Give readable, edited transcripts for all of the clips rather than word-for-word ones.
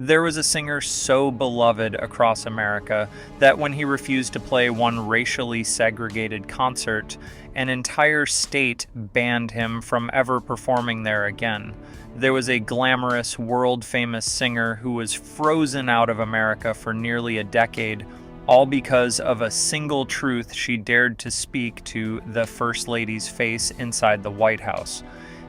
There was a singer so beloved across America that when he refused to play one racially segregated concert, an entire state banned him from ever performing there again. There was a glamorous, world-famous singer who was frozen out of America for nearly a decade, all because of a single truth she dared to speak to the First Lady's face inside the White House.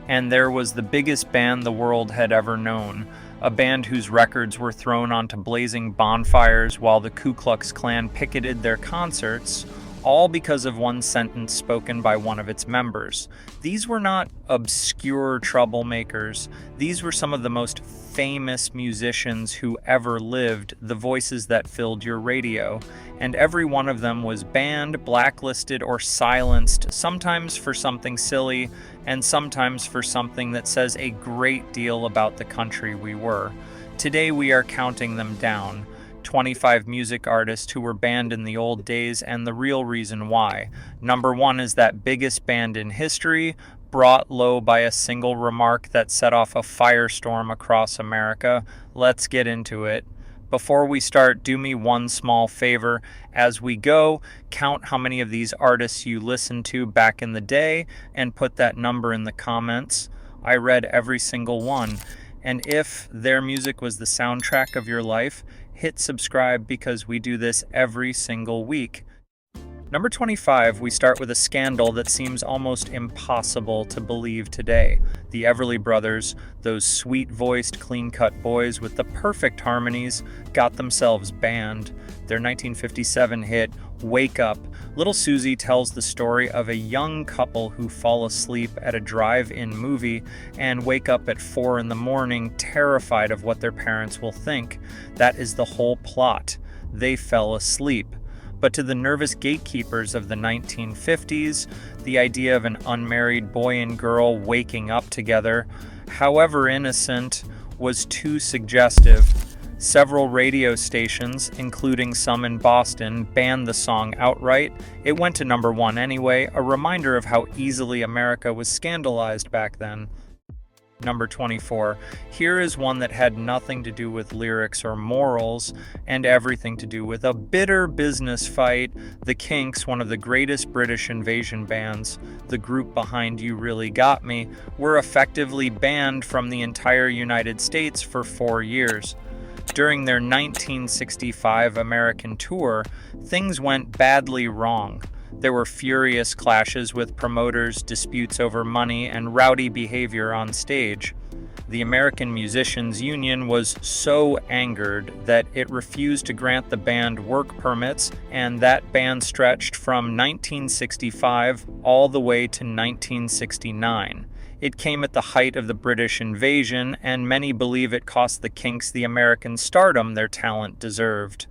And there was the biggest band the world had ever known, a band whose records were thrown onto blazing bonfires while the Ku Klux Klan picketed their concerts, all because of one sentence spoken by one of its members. These were not obscure troublemakers. These were some of the most famous musicians who ever lived, the voices that filled your radio, and every one of them was banned, blacklisted, or silenced, sometimes for something silly, and sometimes for something that says a great deal about the country we were. Today we are counting them down. 25 music artists who were banned in the old days, and the real reason why. Number 1 is that biggest band in history, brought low by a single remark that set off a firestorm across America. Let's get into it. Before we start, do me one small favor. As we go, count how many of these artists you listened to back in the day and put that number in the comments. I read every single one. And if their music was the soundtrack of your life, hit subscribe because we do this every single week. Number 25, we start with a scandal that seems almost impossible to believe today. The Everly Brothers, those sweet-voiced, clean-cut boys with the perfect harmonies, got themselves banned. Their 1957 hit, Wake Up, Little Susie tells the story of a young couple who fall asleep at a drive-in movie and wake up at 4 in the morning terrified of what their parents will think. That is the whole plot. They fell asleep. But to the nervous gatekeepers of the 1950s, the idea of an unmarried boy and girl waking up together, however innocent, was too suggestive. Several radio stations, including some in Boston, banned the song outright. It went to number 1 anyway, a reminder of how easily America was scandalized back then. Number 24. Here is one that had nothing to do with lyrics or morals, and everything to do with a bitter business fight. The Kinks, one of the greatest British invasion bands, the group behind You Really Got Me, were effectively banned from the entire United States for 4 years. During their 1965 American tour, things went badly wrong. There were furious clashes with promoters, disputes over money, and rowdy behavior on stage. The American Musicians Union was so angered that it refused to grant the band work permits, and that ban stretched from 1965 all the way to 1969. It came at the height of the British invasion, and many believe it cost the Kinks the American stardom their talent deserved.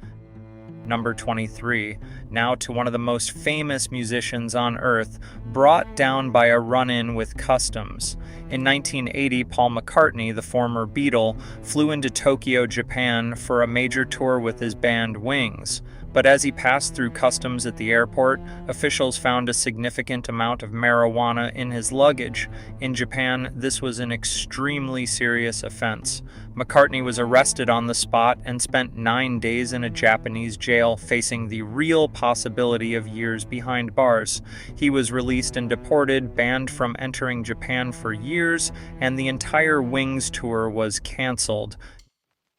Number 23. Now to one of the most famous musicians on earth, brought down by a run-in with customs. In 1980, Paul McCartney, the former Beatle, flew into Tokyo, Japan for a major tour with his band Wings. But as he passed through customs at the airport, officials found a significant amount of marijuana in his luggage. In Japan, this was an extremely serious offense. McCartney was arrested on the spot and spent 9 days in a Japanese jail, facing the real possibility of years behind bars. He was released and deported, banned from entering Japan for years, and the entire Wings tour was canceled.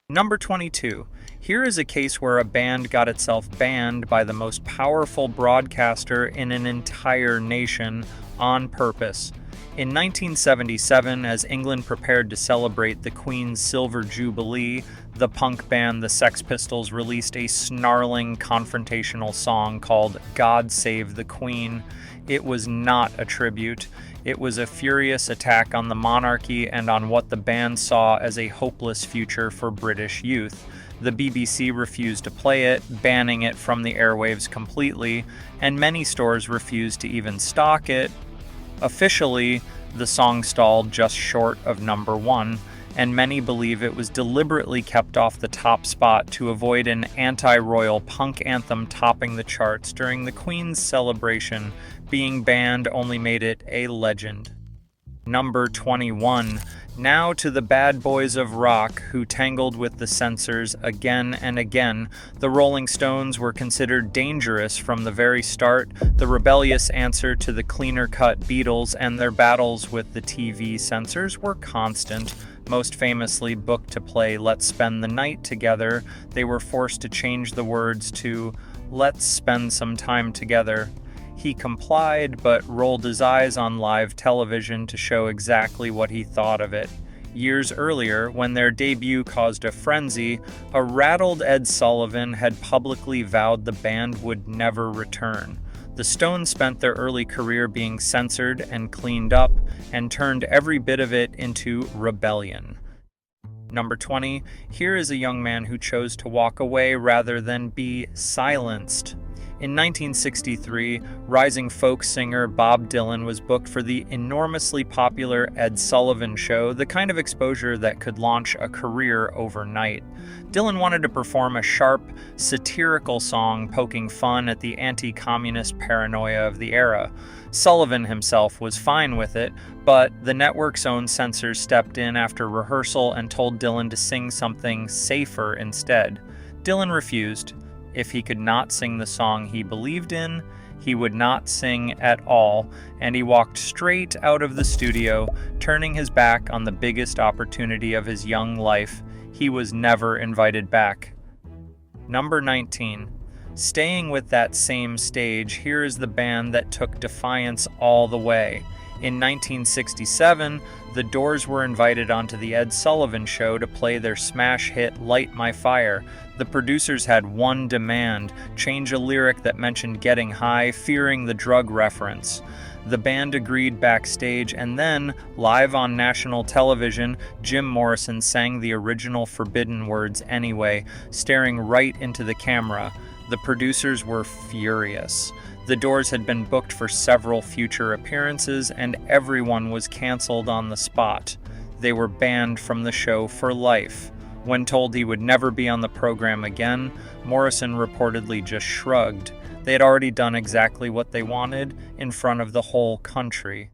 Number 22. Here is a case where a band got itself banned by the most powerful broadcaster in an entire nation on purpose. In 1977, as England prepared to celebrate the Queen's Silver Jubilee, the punk band the Sex Pistols released a snarling, confrontational song called God Save the Queen. It was not a tribute. It was a furious attack on the monarchy and on what the band saw as a hopeless future for British youth. The BBC refused to play it, banning it from the airwaves completely, and many stores refused to even stock it. Officially, the song stalled just short of number 1, and many believe it was deliberately kept off the top spot to avoid an anti-royal punk anthem topping the charts during the Queen's celebration. Being banned only made it a legend. Number 21. Now to the bad boys of rock who tangled with the censors again and again. The Rolling Stones were considered dangerous from the very start, the rebellious answer to the cleaner-cut Beatles, and their battles with the TV censors were constant. Most famously booked to play Let's Spend the Night Together, they were forced to change the words to Let's Spend Some Time Together. He complied, but rolled his eyes on live television to show exactly what he thought of it. Years earlier, when their debut caused a frenzy, a rattled Ed Sullivan had publicly vowed the band would never return. The Stones spent their early career being censored and cleaned up, and turned every bit of it into rebellion. Number 20, here is a young man who chose to walk away rather than be silenced. In 1963, rising folk singer Bob Dylan was booked for the enormously popular Ed Sullivan Show, the kind of exposure that could launch a career overnight. Dylan wanted to perform a sharp, satirical song poking fun at the anti-communist paranoia of the era. Sullivan himself was fine with it, but the network's own censors stepped in after rehearsal and told Dylan to sing something safer instead. Dylan refused. If he could not sing the song he believed in, he would not sing at all, and he walked straight out of the studio, turning his back on the biggest opportunity of his young life. He was never invited back. Number 19. Staying with that same stage, here is the band that took Defiance all the way. In 1967, the Doors were invited onto the Ed Sullivan Show to play their smash hit Light My Fire. The producers had one demand: change a lyric that mentioned getting high, fearing the drug reference. The band agreed backstage, and then, live on national television, Jim Morrison sang the original forbidden words anyway, staring right into the camera. The producers were furious. The Doors had been booked for several future appearances, and everyone was canceled on the spot. They were banned from the show for life. When told he would never be on the program again, Morrison reportedly just shrugged. They had already done exactly what they wanted in front of the whole country.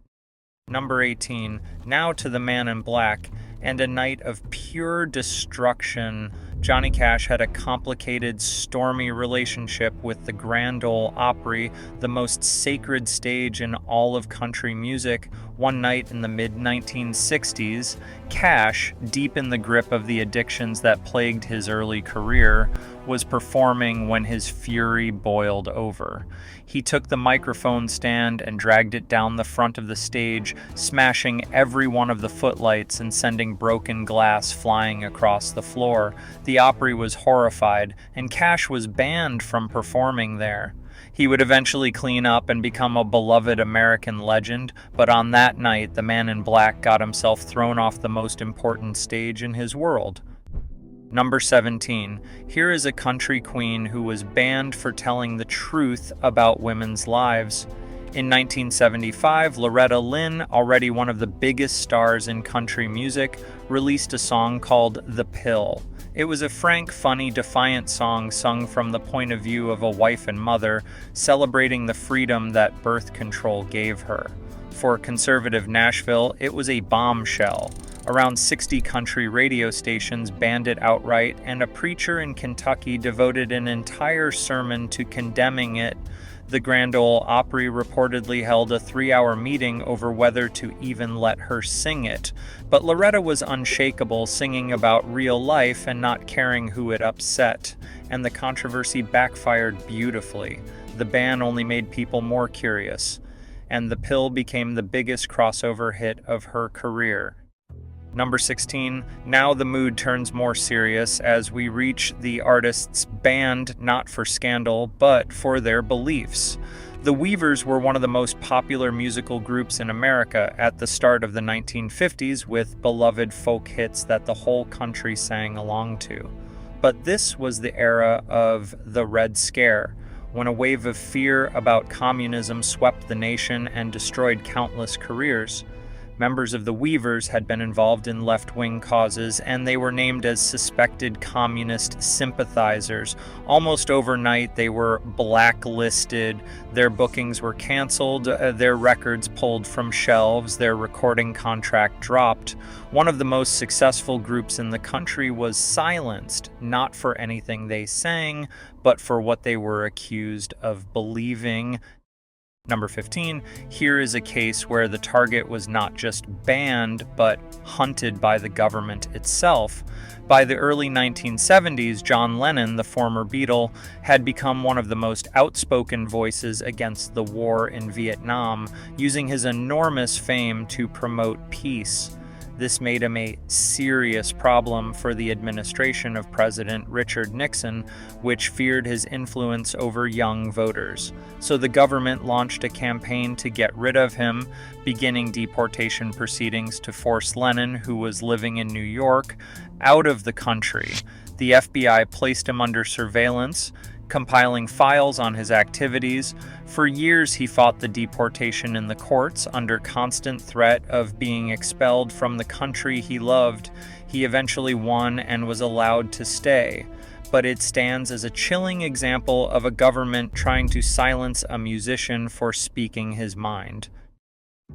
Number 18. Now to the Man in Black, and a night of pure destruction. Johnny Cash had a complicated, stormy relationship with the Grand Ole Opry, the most sacred stage in all of country music. One night in the mid-1960s, Cash, deep in the grip of the addictions that plagued his early career, was performing when his fury boiled over. He took the microphone stand and dragged it down the front of the stage, smashing every one of the footlights and sending broken glass flying across the floor. The Opry was horrified, and Cash was banned from performing there. He would eventually clean up and become a beloved American legend, but on that night, the Man in Black got himself thrown off the most important stage in his world. Number 17. Here is a country queen who was banned for telling the truth about women's lives. In 1975, Loretta Lynn, already one of the biggest stars in country music, released a song called The Pill. It was a frank, funny, defiant song sung from the point of view of a wife and mother, celebrating the freedom that birth control gave her. For conservative Nashville, it was a bombshell. Around 60 country radio stations banned it outright, and a preacher in Kentucky devoted an entire sermon to condemning it. The Grand Ole Opry reportedly held a 3-hour meeting over whether to even let her sing it. But Loretta was unshakable, singing about real life and not caring who it upset, and the controversy backfired beautifully. The ban only made people more curious, and The Pill became the biggest crossover hit of her career. Number 16. Now the mood turns more serious as we reach the artists banned not for scandal, but for their beliefs. The Weavers were one of the most popular musical groups in America at the start of the 1950s, with beloved folk hits that the whole country sang along to. But this was the era of the Red Scare, when a wave of fear about communism swept the nation and destroyed countless careers. Members of the Weavers had been involved in left-wing causes, and they were named as suspected communist sympathizers. Almost overnight, they were blacklisted, their bookings were canceled, their records pulled from shelves, their recording contract dropped. One of the most successful groups in the country was silenced, not for anything they sang, but for what they were accused of believing. Number 15, here is a case where the target was not just banned, but hunted by the government itself. By the early 1970s, John Lennon, the former Beatle, had become one of the most outspoken voices against the war in Vietnam, using his enormous fame to promote peace. This made him a serious problem for the administration of President Richard Nixon, which feared his influence over young voters. So the government launched a campaign to get rid of him, beginning deportation proceedings to force Lennon, who was living in New York, out of the country. The FBI placed him under surveillance, compiling files on his activities. For years, he fought the deportation in the courts under constant threat of being expelled from the country he loved. He eventually won and was allowed to stay. But it stands as a chilling example of a government trying to silence a musician for speaking his mind.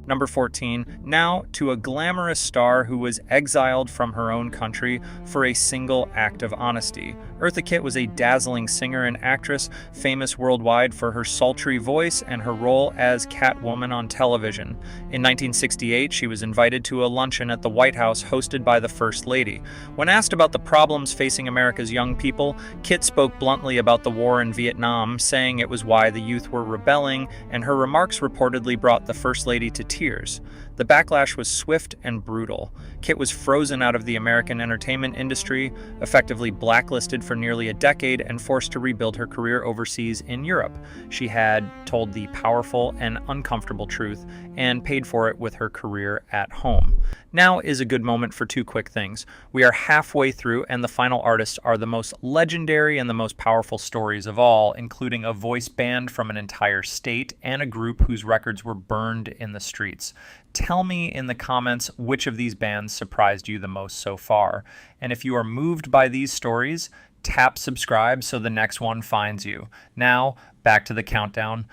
Number 14, now to a glamorous star who was exiled from her own country for a single act of honesty. Eartha Kitt was a dazzling singer and actress, famous worldwide for her sultry voice and her role as Catwoman on television. In 1968, she was invited to a luncheon at the White House hosted by the First Lady. When asked about the problems facing America's young people, Kitt spoke bluntly about the war in Vietnam, saying it was why the youth were rebelling, and her remarks reportedly brought the First Lady to tears. The backlash was swift and brutal. Kitt was frozen out of the American entertainment industry, effectively blacklisted for nearly a decade, and forced to rebuild her career overseas in Europe. She had told the powerful and uncomfortable truth and paid for it with her career at home. Now is a good moment for two quick things. We are halfway through, and the final artists are the most legendary and the most powerful stories of all, including a voice band from an entire state and a group whose records were burned in the streets. Tell me in the comments which of these bands surprised you the most so far. And if you are moved by these stories, tap subscribe so the next one finds you. Now, back to the countdown.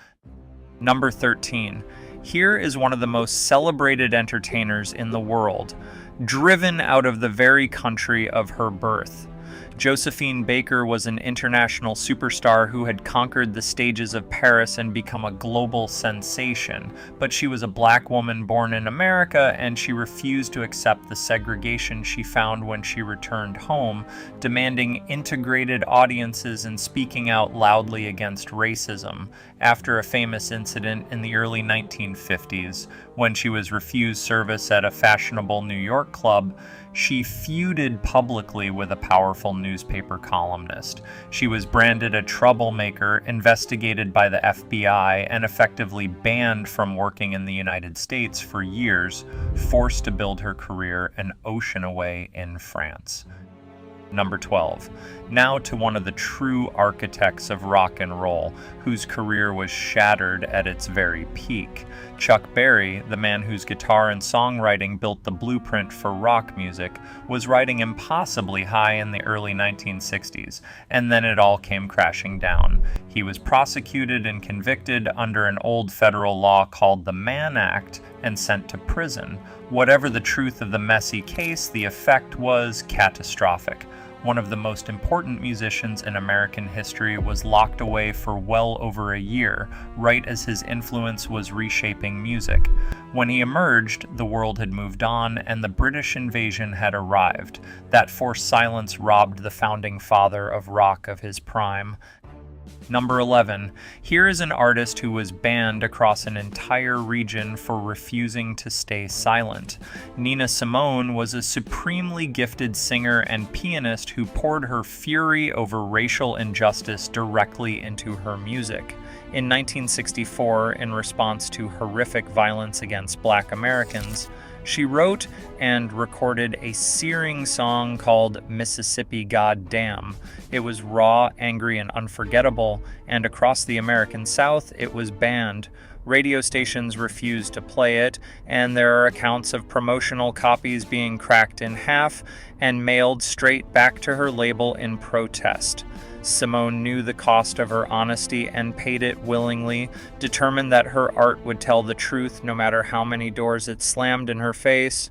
Number 13. Here is one of the most celebrated entertainers in the world, driven out of the very country of her birth. Josephine Baker was an international superstar who had conquered the stages of Paris and become a global sensation, but she was a black woman born in America, and she refused to accept the segregation she found when she returned home, demanding integrated audiences and speaking out loudly against racism, after a famous incident in the early 1950s, when she was refused service at a fashionable New York club. She feuded publicly with a powerful newspaper columnist. She was branded a troublemaker, investigated by the FBI, and effectively banned from working in the United States for years, forced to build her career an ocean away in France. Number 12. Now to one of the true architects of rock and roll, whose career was shattered at its very peak. Chuck Berry, the man whose guitar and songwriting built the blueprint for rock music, was riding impossibly high in the early 1960s, and then it all came crashing down. He was prosecuted and convicted under an old federal law called the Mann Act and sent to prison. Whatever the truth of the messy case, the effect was catastrophic. One of the most important musicians in American history was locked away for well over a year, right as his influence was reshaping music. When he emerged, the world had moved on, and the British invasion had arrived. That forced silence robbed the founding father of rock of his prime. Number 11. Here is an artist who was banned across an entire region for refusing to stay silent. Nina Simone was a supremely gifted singer and pianist who poured her fury over racial injustice directly into her music. In 1964, in response to horrific violence against Black Americans, she wrote and recorded a searing song called Mississippi Goddamn. It was raw, angry, and unforgettable, and across the American South, it was banned. Radio stations refused to play it, and there are accounts of promotional copies being cracked in half and mailed straight back to her label in protest. Simone knew the cost of her honesty and paid it willingly, determined that her art would tell the truth no matter how many doors it slammed in her face.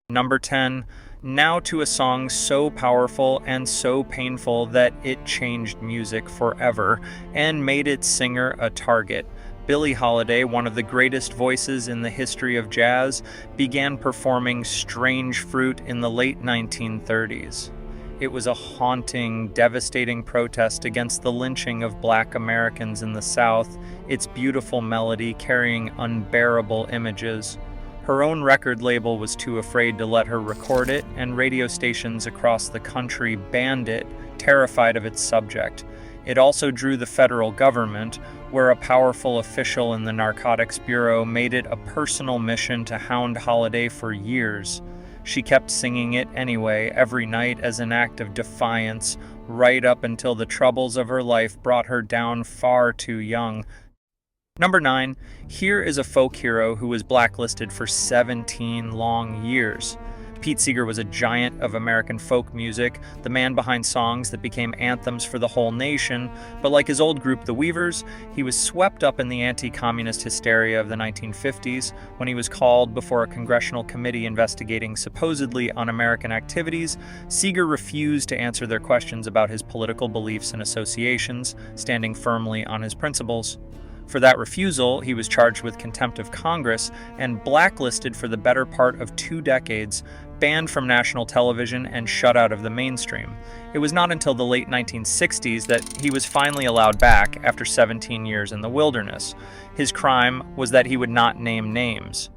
Number 10. Now to a song so powerful and so painful that it changed music forever and made its singer a target. Billie Holiday, one of the greatest voices in the history of jazz, began performing Strange Fruit in the late 1930s. It was a haunting, devastating protest against the lynching of Black Americans in the South, its beautiful melody carrying unbearable images. Her own record label was too afraid to let her record it, and radio stations across the country banned it, terrified of its subject. It also drew the federal government, where a powerful official in the Narcotics Bureau made it a personal mission to hound Holiday for years. She kept singing it anyway, every night as an act of defiance, right up until the troubles of her life brought her down far too young. Number 9. Here is a folk hero who was blacklisted for 17 long years. Pete Seeger was a giant of American folk music, the man behind songs that became anthems for the whole nation, but like his old group the Weavers, he was swept up in the anti-communist hysteria of the 1950s when he was called before a congressional committee investigating supposedly un-American activities. Seeger refused to answer their questions about his political beliefs and associations, standing firmly on his principles. For that refusal, he was charged with contempt of Congress and blacklisted for the better part of 2 decades, banned from national television and shut out of the mainstream. It was not until the late 1960s that he was finally allowed back after 17 years in the wilderness. His crime was that he would not name names.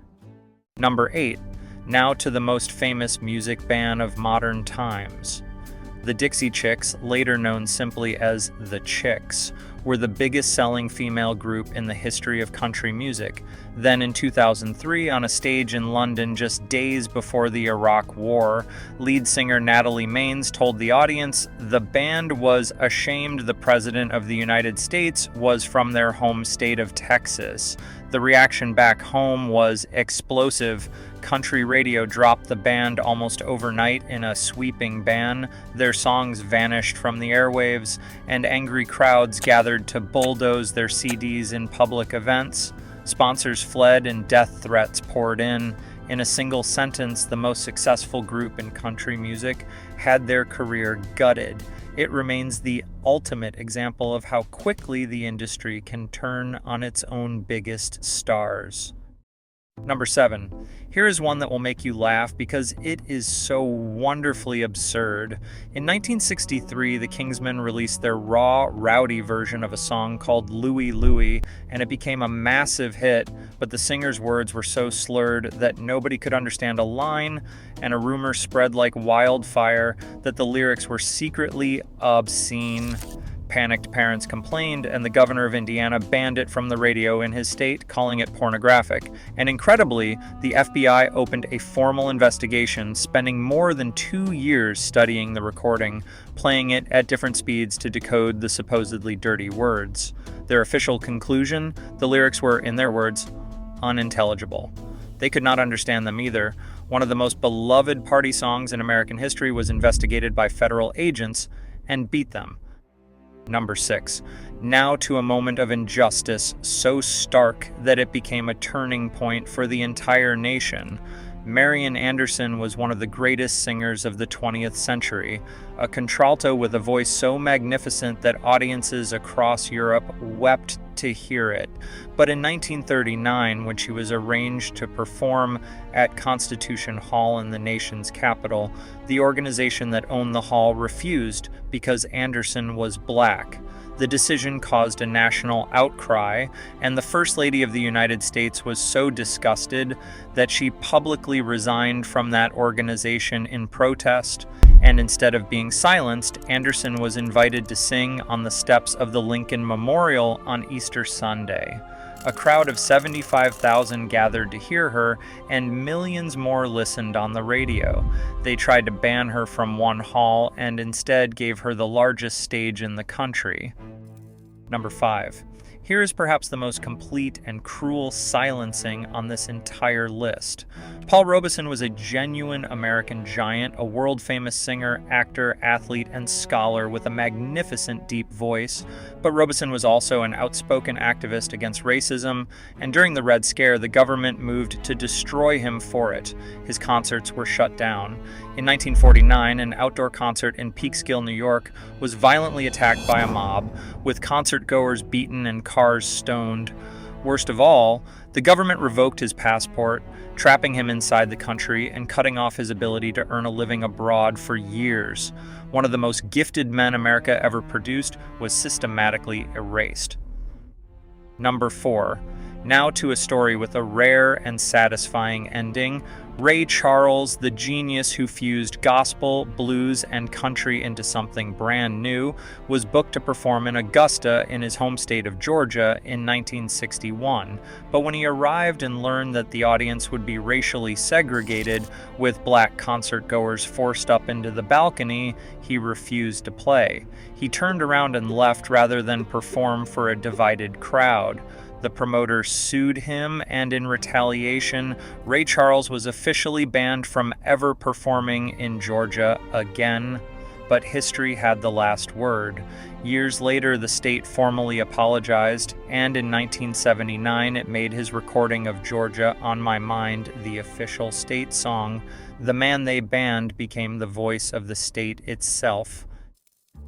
Number 8. Now to the most famous music ban of modern times. The Dixie Chicks, later known simply as the Chicks, were the biggest selling female group in the history of country music. Then in 2003, on a stage in London just days before the Iraq War, lead singer Natalie Maines told the audience the band was ashamed the President of the United States was from their home state of Texas. The reaction back home was explosive. Country radio dropped the band almost overnight in a sweeping ban. Their songs vanished from the airwaves, and angry crowds gathered to bulldoze their CDs in public events. Sponsors fled and death threats poured in. In a single sentence, the most successful group in country music had their career gutted. It remains the ultimate example of how quickly the industry can turn on its own biggest stars. Number 7. Here is one that will make you laugh because it is so wonderfully absurd. In 1963, the Kingsmen released their raw, rowdy version of a song called Louie Louie, and it became a massive hit, but the singer's words were so slurred that nobody could understand a line, and a rumor spread like wildfire that the lyrics were secretly obscene. Panicked parents complained, and the governor of Indiana banned it from the radio in his state, calling it pornographic. And incredibly, the FBI opened a formal investigation, spending more than 2 years studying the recording, playing it at different speeds to decode the supposedly dirty words. Their official conclusion: the lyrics were, in their words, unintelligible. They could not understand them either. One of the most beloved party songs in American history was investigated by federal agents and beat them. Number 6. Now to a moment of injustice so stark that it became a turning point for the entire nation. Marian Anderson was one of the greatest singers of the 20th century, a contralto with a voice so magnificent that audiences across Europe wept to hear it. But in 1939, when she was arranged to perform at Constitution Hall in the nation's capital, the organization that owned the hall refused because Anderson was black. The decision caused a national outcry, and the First Lady of the United States was so disgusted that she publicly resigned from that organization in protest, and instead of being silenced, Anderson was invited to sing on the steps of the Lincoln Memorial on Easter Sunday. A crowd of 75,000 gathered to hear her, and millions more listened on the radio. They tried to ban her from one hall and instead gave her the largest stage in the country. Number 5. Here is perhaps the most complete and cruel silencing on this entire list. Paul Robeson was a genuine American giant, a world-famous singer, actor, athlete, and scholar with a magnificent deep voice. But Robeson was also an outspoken activist against racism, and during the Red Scare, the government moved to destroy him for it. His concerts were shut down. In 1949, an outdoor concert in Peekskill, New York, was violently attacked by a mob, with concert-goers beaten and cars stoned. Worst of all, the government revoked his passport, trapping him inside the country and cutting off his ability to earn a living abroad for years. One of the most gifted men America ever produced was systematically erased. Number 4. Now to a story with a rare and satisfying ending. Ray Charles, the genius who fused gospel, blues, and country into something brand new, was booked to perform in Augusta in his home state of Georgia in 1961. But when he arrived and learned that the audience would be racially segregated, with black concert-goers forced up into the balcony, he refused to play. He turned around and left rather than perform for a divided crowd. The promoter sued him, and in retaliation, Ray Charles was officially banned from ever performing in Georgia again. But history had the last word. Years later, the state formally apologized, and in 1979 it made his recording of Georgia on My Mind the official state song. The man they banned became the voice of the state itself.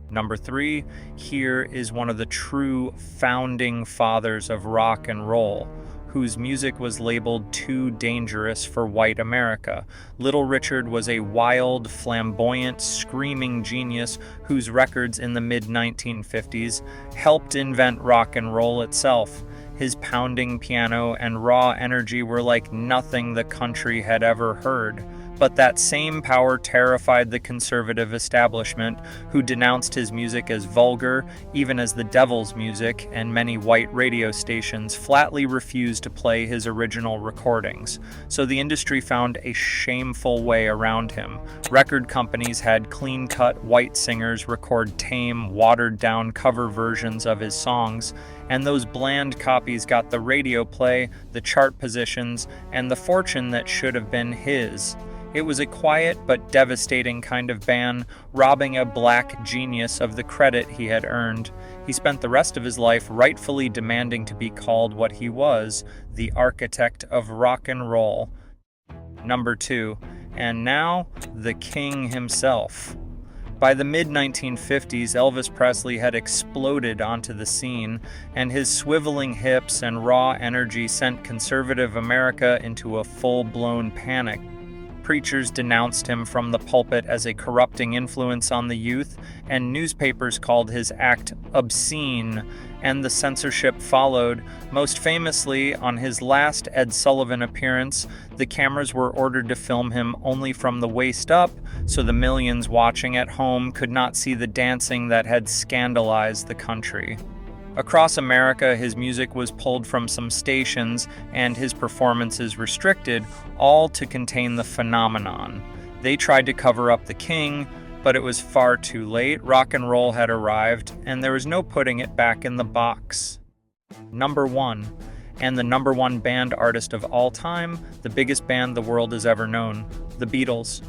Number 3, here is one of the true founding fathers of rock and roll, whose music was labeled too dangerous for white America. Little Richard was a wild, flamboyant, screaming genius whose records in the mid-1950s helped invent rock and roll itself. His pounding piano and raw energy were like nothing the country had ever heard. But that same power terrified the conservative establishment, who denounced his music as vulgar, even as the devil's music, and many white radio stations flatly refused to play his original recordings. So the industry found a shameful way around him. Record companies had clean-cut white singers record tame, watered-down cover versions of his songs, and those bland copies got the radio play, the chart positions, and the fortune that should have been his. It was a quiet but devastating kind of ban, robbing a black genius of the credit he had earned. He spent the rest of his life rightfully demanding to be called what he was, the architect of rock and roll. Number 2, and now, the king himself. By the mid-1950s, Elvis Presley had exploded onto the scene, and his swiveling hips and raw energy sent conservative America into a full-blown panic. Preachers denounced him from the pulpit as a corrupting influence on the youth, and newspapers called his act obscene, and the censorship followed. Most famously, on his last Ed Sullivan appearance, the cameras were ordered to film him only from the waist up, so the millions watching at home could not see the dancing that had scandalized the country. Across America, his music was pulled from some stations and his performances restricted, all to contain the phenomenon. They tried to cover up the king, but it was far too late. Rock and roll had arrived, and there was no putting it back in the box. Number 1, and the number 1 band artist of all time, the biggest band the world has ever known, the Beatles.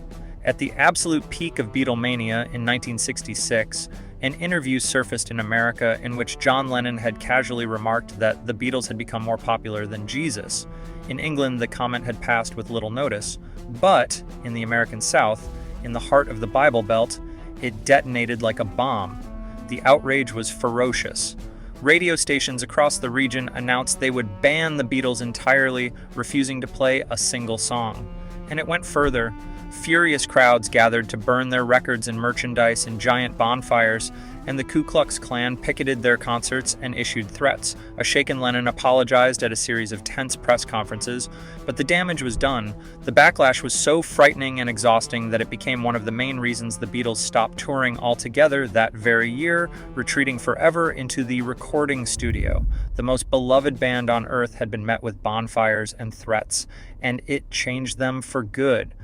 At the absolute peak of Beatlemania in 1966, an interview surfaced in America in which John Lennon had casually remarked that the Beatles had become more popular than Jesus. In England, the comment had passed with little notice, but in the American South, in the heart of the Bible Belt, it detonated like a bomb. The outrage was ferocious. Radio stations across the region announced they would ban the Beatles entirely, refusing to play a single song. And it went further. Furious crowds gathered to burn their records and merchandise in giant bonfires, and the Ku Klux Klan picketed their concerts and issued threats. A shaken Lennon apologized at a series of tense press conferences, but the damage was done. The backlash was so frightening and exhausting that it became one of the main reasons the Beatles stopped touring altogether that very year, retreating forever into the recording studio. The most beloved band on earth had been met with bonfires and threats, and it changed them for good.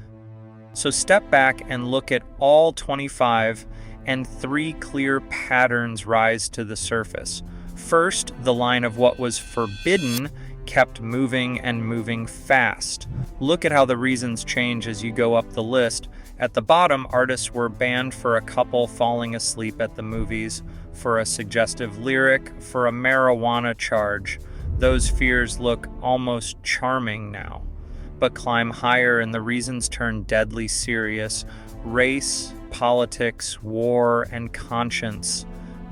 So step back and look at all 25, and 3 clear patterns rise to the surface. First, the line of what was forbidden kept moving and moving fast. Look at how the reasons change as you go up the list. At the bottom, artists were banned for a couple falling asleep at the movies, for a suggestive lyric, for a marijuana charge. Those fears look almost charming now. But climb higher and the reasons turn deadly serious. Race, politics, war, and conscience.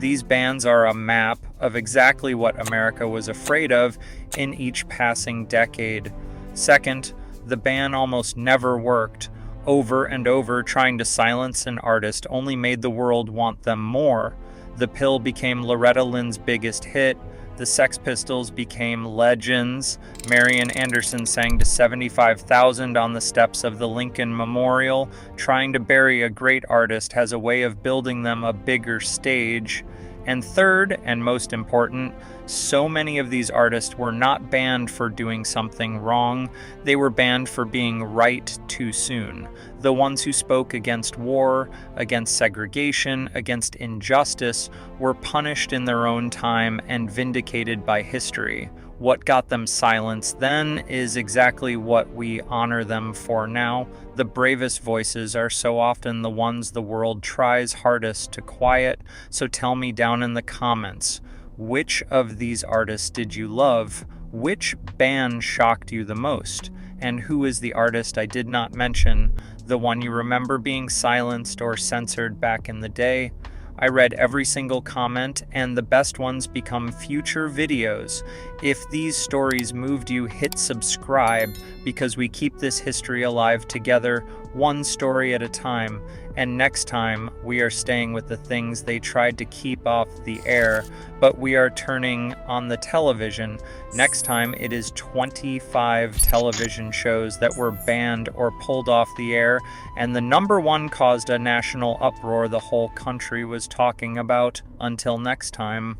These bans are a map of exactly what America was afraid of in each passing decade. Second, the ban almost never worked. Over and over, trying to silence an artist only made the world want them more. The pill became Loretta Lynn's biggest hit. The Sex Pistols became legends. Marian Anderson sang to 75,000 on the steps of the Lincoln Memorial. Trying to bury a great artist has a way of building them a bigger stage. And third, and most important, so many of these artists were not banned for doing something wrong. They were banned for being right too soon. The ones who spoke against war, against segregation, against injustice, were punished in their own time and vindicated by history. What got them silenced then is exactly what we honor them for now. The bravest voices are so often the ones the world tries hardest to quiet. So tell me down in the comments, which of these artists did you love? Which band shocked you the most? And who is the artist I did not mention? The one you remember being silenced or censored back in the day? I read every single comment, and the best ones become future videos. If these stories moved you, hit subscribe, because we keep this history alive together, one story at a time. And next time, we are staying with the things they tried to keep off the air, but we are turning on the television. Next time, it is 25 television shows that were banned or pulled off the air, and the number one caused a national uproar the whole country was talking about. Until next time.